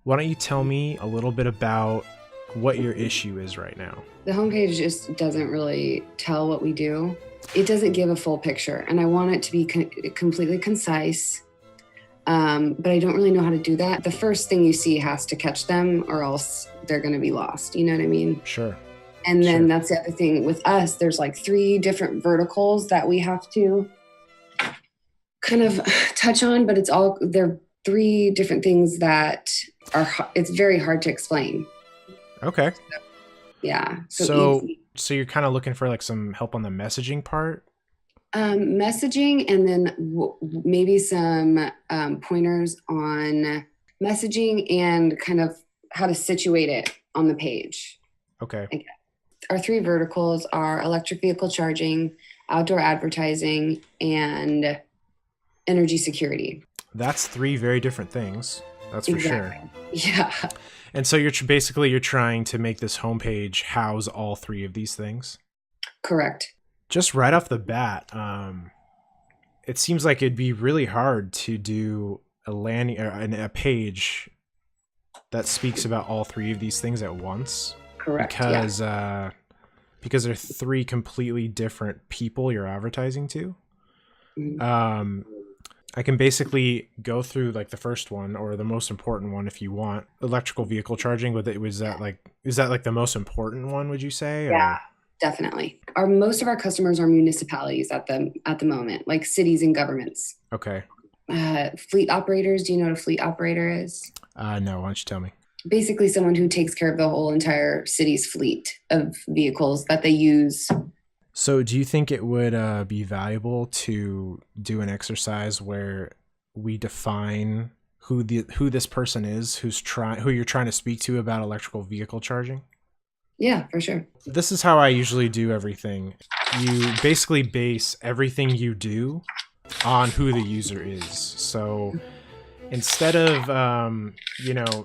Why don't you tell me a little bit about what your issue is right now? The homepage just doesn't really tell what we do. It doesn't give a full picture, and I want it to be completely concise, but I don't really know how to do that. The first thing you see has to catch them, or else they're going to be lost. You know what I mean? Sure. And then Sure. that's the other thing with us. There's like 3 different verticals that we have to kind of touch on, but they're 3 different things that it's very hard to explain. Okay. Yeah. So you're kind of looking for like some help on the messaging part? Messaging, and then maybe some pointers on messaging and kind of how to situate it on the page. Okay. Our 3 verticals are electric vehicle charging, outdoor advertising, and energy security. That's 3 very different things. That's for sure. Yeah. And so you're trying to make this homepage house all 3 of these things? Correct. Just right off the bat, it seems like it'd be really hard to do a page that speaks about all 3 of these things at once. Correct. Because they're 3 completely different people you're advertising to. Mm-hmm. I can basically go through like the first one, or the most important one if you want. Electrical vehicle charging. Is that like the most important one, would you say? Yeah, definitely. Most of our customers are municipalities at the moment, like cities and governments. Okay. Fleet operators. Do you know what a fleet operator is? No, why don't you tell me? Basically someone who takes care of the whole entire city's fleet of vehicles that they use. So do you think it would be valuable to do an exercise where we define who this person is who you're trying to speak to about electrical vehicle charging? Yeah, for sure. This is how I usually do everything. You basically base everything you do on who the user is. So instead of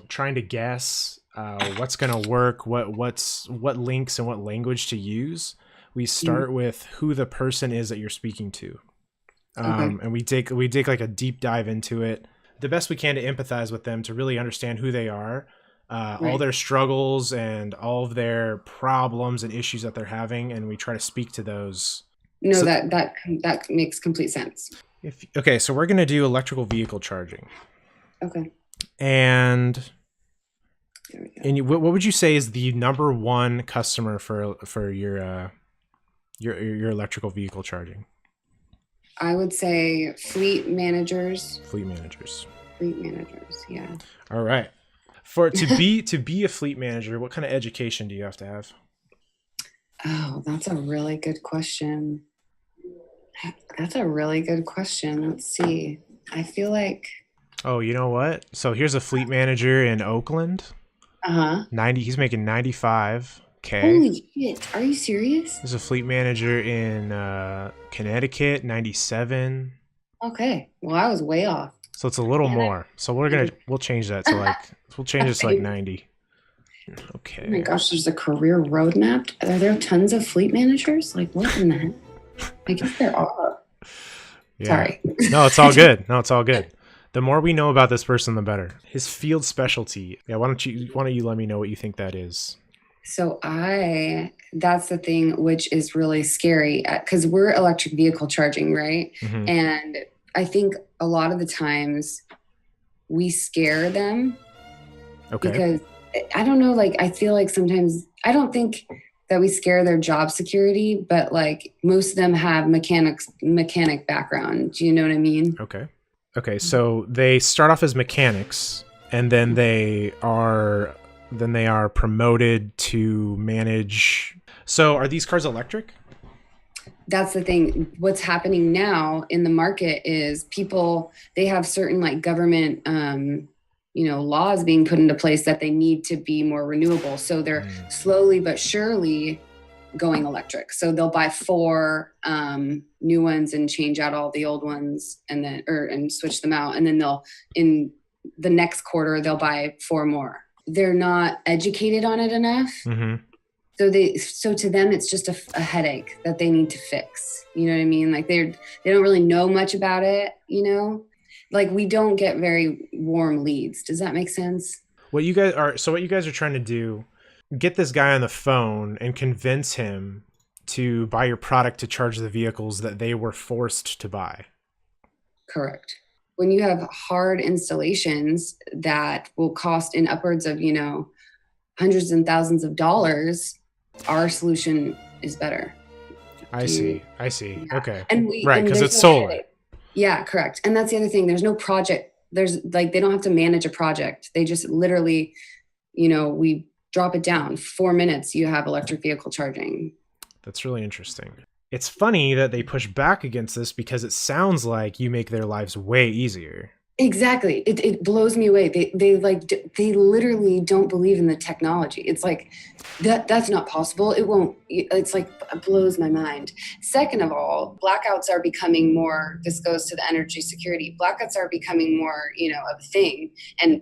trying to guess what's going to work, what links and what language to use, we start with who the person is that you're speaking to. And we dig like a deep dive into it, the best we can, to empathize with them, to really understand who they are, all their struggles and all of their problems and issues that they're having, and we try to speak to those. No, that makes complete sense. So we're going to do electrical vehicle charging. Okay. And what would you say is the number one customer for your electrical vehicle charging? I would say fleet managers. Fleet managers, yeah. All right. To be a fleet manager, what kind of education do you have to have? Oh, that's a really good question. Let's see. I feel like... Oh, you know what? So here's a fleet manager in Oakland. 90. He's making 95. Okay. Holy shit! Are you serious? There's a fleet manager in Connecticut, 97. Okay. Well, I was way off. So it's a little more. So we'll change that to we'll change this to like 90. Okay. Oh my gosh, there's a career roadmap. Are there tons of fleet managers? Like, what in the heck? I guess there are. Yeah. Sorry. No, it's all good. The more we know about this person, the better. His field specialty. Yeah. Why don't you let me know what you think that is? So that's the thing, which is really scary, because we're electric vehicle charging, right? Mm-hmm. And I think a lot of the times we scare them. Okay. Because I don't know, like, I feel like sometimes, I don't think that we scare their job security, but like most of them have mechanic background. Do you know what I mean? Okay. So they start off as mechanics, and then they are promoted to manage. So are these cars electric? That's the thing. What's happening now in the market is they have certain like government, laws being put into place that they need to be more renewable. So they're slowly but surely going electric. So they'll buy 4 new ones and change out all the old ones, and switch them out. And then in the next quarter, they'll buy 4 more. They're not educated on it enough. Mm-hmm. So to them, it's just a headache that they need to fix. You know what I mean? Like they don't really know much about it, Like we don't get very warm leads. Does that make sense? What you guys are trying to do, get this guy on the phone and convince him to buy your product to charge the vehicles that they were forced to buy. Correct. When you have hard installations that will cost in upwards of, hundreds and thousands of dollars, our solution is better. I see. Yeah. Okay. And right, because it's solar. Yeah, correct. And that's the other thing. There's no project. There's like, they don't have to manage a project. They just literally, we drop it down. 4 minutes, you have electric vehicle charging. That's really interesting. It's funny that they push back against this because it sounds like you make their lives way easier. Exactly. It blows me away. They literally don't believe in the technology. It's like that's not possible. It won't. It's like, it blows my mind. Second of all, blackouts are becoming more. This goes to the energy security. Blackouts are becoming more, of a thing, and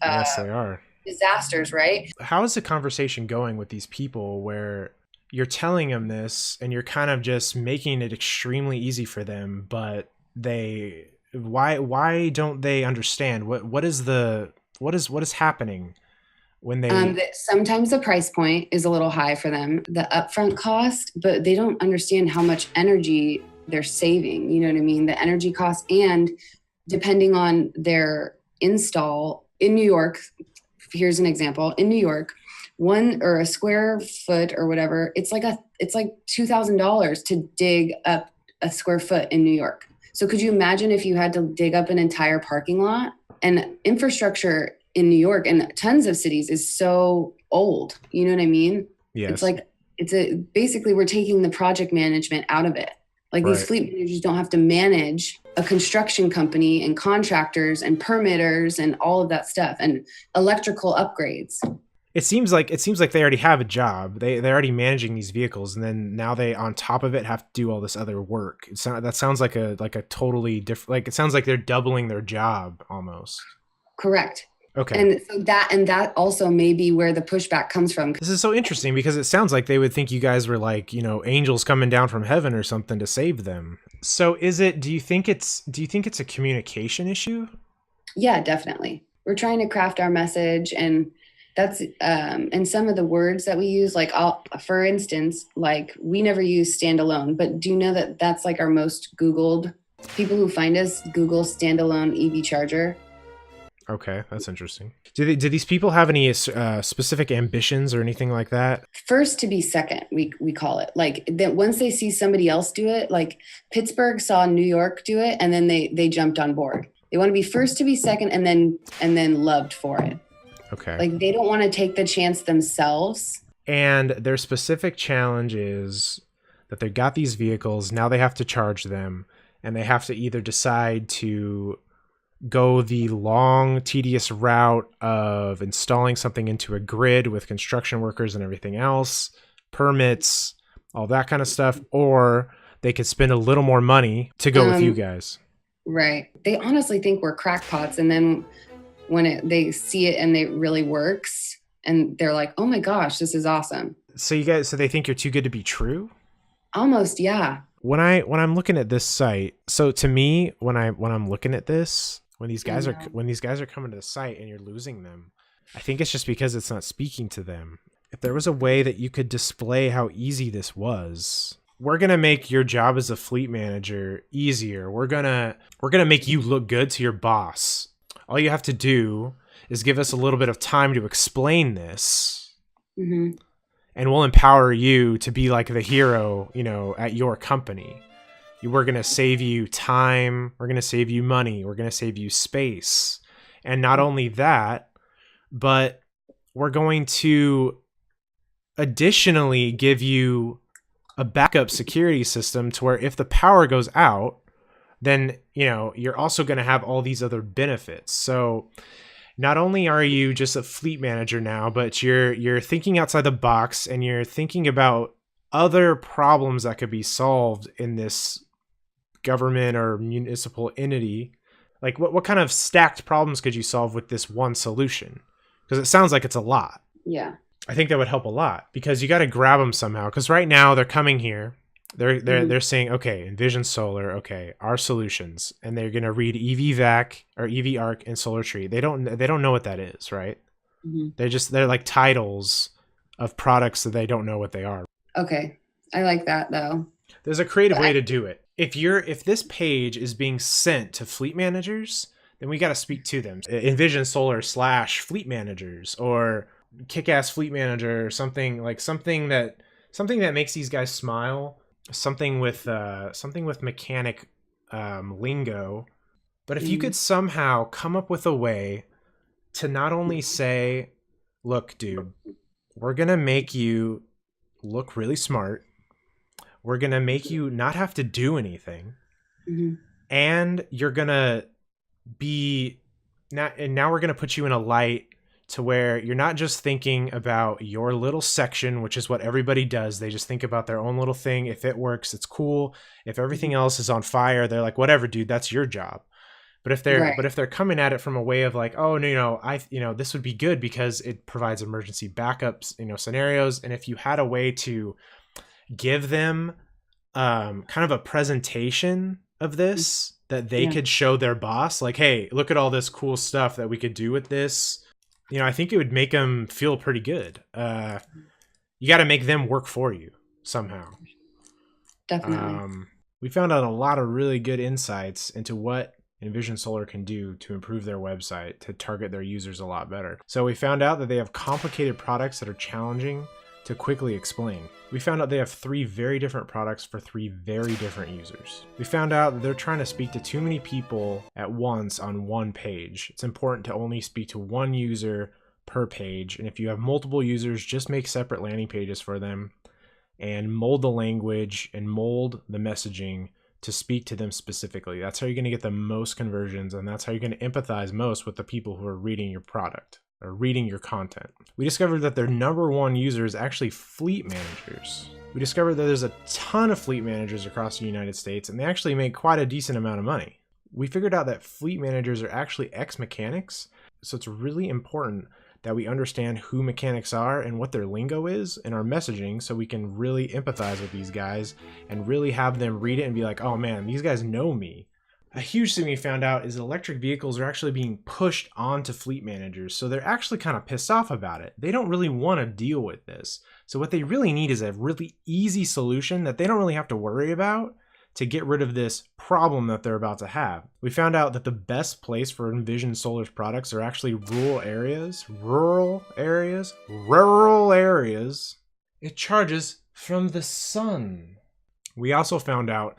yes, they are disasters. Right? How is the conversation going with these people where you're telling them this and you're kind of just making it extremely easy for them, but why don't they understand what is happening when they sometimes the price point is a little high for them, the upfront cost, but they don't understand how much energy they're saving. You know what I mean? The energy cost, and depending on their install in New York, here's an example. In New York, one or a square foot or whatever, it's like $2,000 to dig up a square foot in New York. So could you imagine if you had to dig up an entire parking lot? And infrastructure in New York and tons of cities is so old. You know what I mean? Yes. Basically we're taking the project management out of it. Like right. These fleet managers don't have to manage a construction company and contractors and permitters and all of that stuff and electrical upgrades. It seems like they already have a job. They're already managing these vehicles, and then now they on top of it have to do all this other work. That sounds like a totally different. Like it sounds like they're doubling their job almost. Correct. Okay. And so that also may be where the pushback comes from. This is so interesting because it sounds like they would think you guys were like, angels coming down from heaven or something to save them. So do you think it's a communication issue? Yeah, definitely. We're trying to craft our message, and that's and some of the words that we use, like for instance, like we never use standalone, but do you know that that's like our most Googled? People who find us Google standalone EV charger. Okay, that's interesting. Do these people have any specific ambitions or anything like that? First to be second, we call it. Like that once they see somebody else do it, like Pittsburgh saw New York do it, and then they jumped on board. They want to be first to be second, and then loved for it. Okay. Like they don't want to take the chance themselves. And their specific challenge is that they've got these vehicles, now they have to charge them, and they have to either decide to go the long, tedious route of installing something into a grid with construction workers and everything else, permits, all that kind of stuff, or they could spend a little more money to go with you guys. Right. They honestly think we're crackpots, and then when they see it and it really works, and they're like, "Oh my gosh, this is awesome." So they think you're too good to be true? Almost, yeah. When I'm looking at this site, so to me, when I'm looking at this, when these guys are coming to the site and you're losing them, I think it's just because it's not speaking to them. If there was a way that you could display how easy this was, we're going to make your job as a fleet manager easier. We're going to make you look good to your boss. All you have to do is give us a little bit of time to explain this. Mm-hmm. And we'll empower you to be like the hero, at your company. We're going to save you time. We're going to save you money. We're going to save you space. And not only that, but we're going to additionally give you a backup security system to where if the power goes out, then, you're also going to have all these other benefits. So not only are you just a fleet manager now, but you're thinking outside the box, and you're thinking about other problems that could be solved in this government or municipal entity. Like what kind of stacked problems could you solve with this one solution? Because it sounds like it's a lot. Yeah. I think that would help a lot, because you got to grab them somehow. Because right now they're coming here. They're saying, okay, Envision Solar, okay, our solutions, and they're gonna read EV Vac or EV Arc and Solar Tree. They don't know what that is, right? They're like titles of products that they don't know what they are. Okay. I like that though. There's a creative way to do it. If this page is being sent to fleet managers, then we got to speak to them. Envision Solar / fleet managers, or kick-ass fleet manager, or something that makes these guys smile. Something with mechanic lingo. But if you could somehow come up with a way to not only say, look, dude, we're going to make you look really smart. We're going to make you not have to do anything. And you're going to be now we're going to put you in a light to where you're not just thinking about your little section, which is what everybody does. They just think about their own little thing. If it works, it's cool. If everything else is on fire, they're like, whatever, dude, that's your job. But if they're coming at it from a way of like, oh no, this would be good because it provides emergency backups, scenarios. And if you had a way to give them kind of a presentation of this that they could show their boss, like, hey, look at all this cool stuff that we could do with this. I think it would make them feel pretty good. You got to make them work for you somehow. Definitely. We found out a lot of really good insights into what Envision Solar can do to improve their website to target their users a lot better. So we found out that they have complicated products that are challenging to quickly explain. We found out they have 3 very different products for 3 very different users. We found out that they're trying to speak to too many people at once on one page. It's important to only speak to one user per page. And if you have multiple users, just make separate landing pages for them and mold the language and mold the messaging to speak to them specifically. That's how you're going to get the most conversions, and that's how you're going to empathize most with the people who are reading your product or reading your content. We discovered that their number one user is actually fleet managers. We discovered that there's a ton of fleet managers across the United States, and they actually make quite a decent amount of money. We figured out that fleet managers are actually ex-mechanics, so it's really important that we understand who mechanics are and what their lingo is in our messaging, so we can really empathize with these guys and really have them read it and be like, oh man, these guys know me. A huge thing we found out is electric vehicles are actually being pushed onto fleet managers, so they're actually kind of pissed off about it. They don't really want to deal with this. So what they really need is a really easy solution that they don't really have to worry about to get rid of this problem that they're about to have. We found out that the best place for Envision Solar's products are actually rural areas. It charges from the sun. We also found out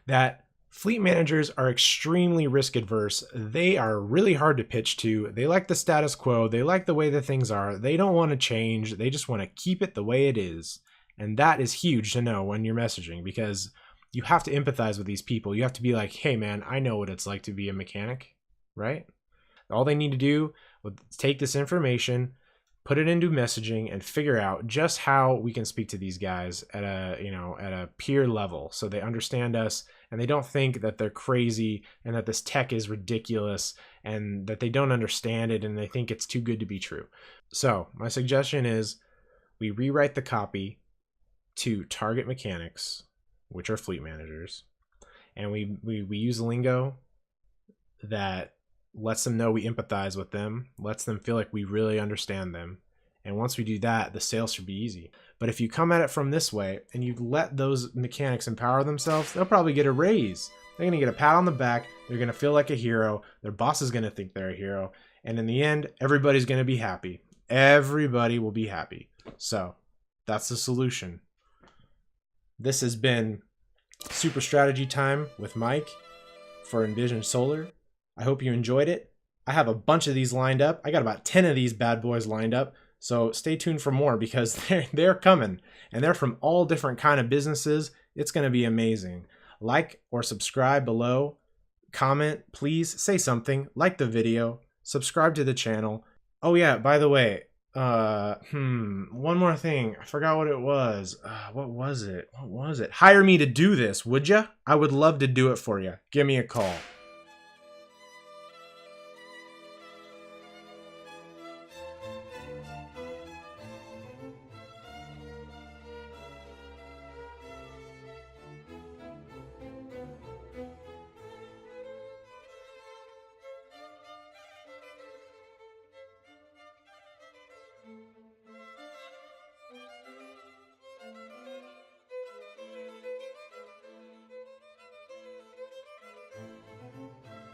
that fleet managers are extremely risk adverse. They are really hard to pitch to. They like the status quo. They like the way that things are. They don't want to change. They just want to keep it the way it is. And that is huge to know when you're messaging, because you have to empathize with these people. You have to be like, hey man, I know what it's like to be a mechanic, right? All they need to do is take this information, put it into messaging, and figure out just how we can speak to these guys at a peer level, so they understand us and they don't think that they're crazy and that this tech is ridiculous and that they don't understand it and they think it's too good to be true. So my suggestion is we rewrite the copy to target mechanics, which are fleet managers, and we use lingo that lets them know we empathize with them, lets them feel like we really understand them. And once we do that, the sales should be easy. But if you come at it from this way and you let those mechanics empower themselves, they'll probably get a raise. They're going to get a pat on the back. They're going to feel like a hero. Their boss is going to think they're a hero. And in the end, everybody's going to be happy. Everybody will be happy. So that's the solution. This has been Super Strategy Time with Mike for Envision Solar. I hope you enjoyed it. I have a bunch of these lined up. I got about 10 of these bad boys lined up. So stay tuned for more, because they're coming, and they're from all different kind of businesses. It's going to be amazing. Like or subscribe below. Comment, please say something. Like the video. Subscribe to the channel. Oh yeah, by the way, one more thing. I forgot what it was. What was it? Hire me to do this, would ya? I would love to do it for you. Give me a call.